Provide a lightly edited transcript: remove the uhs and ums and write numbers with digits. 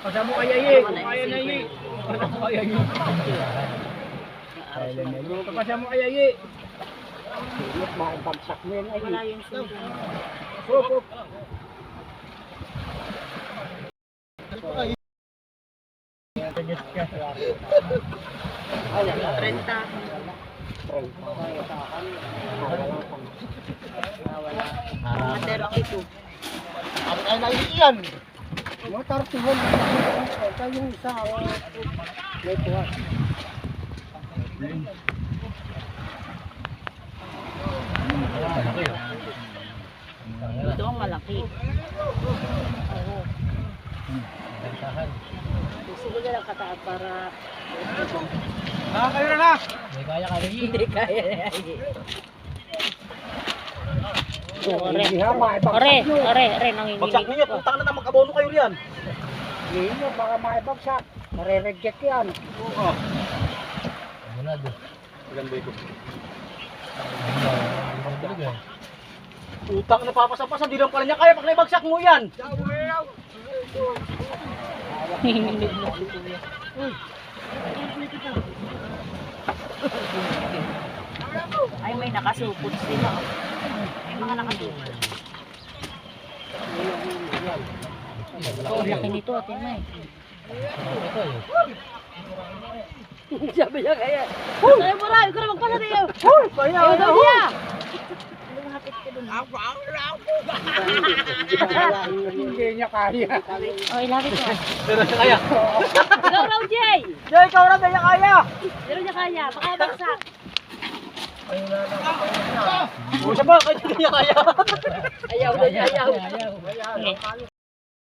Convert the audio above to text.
Pasa mo kay Ayi. Kaya na Ayi. Kaya Ayi. Pasa mo kay Ayi. Bagsak mo yan ay. Wala yung sundo. Hop. Ay, 30. Matero ito. ay naiiyan. Mga 31. Kaya yung isa. Ito ha. Ito ang malaki. Gusto ko lang kataas para Kayo na. hindi kaya na Ore, nanginginig. Bagsak ninyo, puntang na mag-abono kayo riyan. Ninyo, baka maibagsak. Nare-reject yan. Oo. Utang na papasapasan, di lang pala niya kaya pag naibagsak mo yan. Nanginginig na si Kuya. Ay, may nakasupot sila. May mga nakasupot. Ang laki nito, atin na eh. Sabi niya kaya. Ay, mura, ikaw na magpasa niyo. Ayaw daw niya. Lumapit ka dun. Hindi niya kaya. Oh, ilapit mo. Pero kaya. Ikaw raw, Jay. Jay, ikaw na niya kaya. Pero niya kaya, baka bagsak. O siya ba, kaya niya kaya. Ayaw.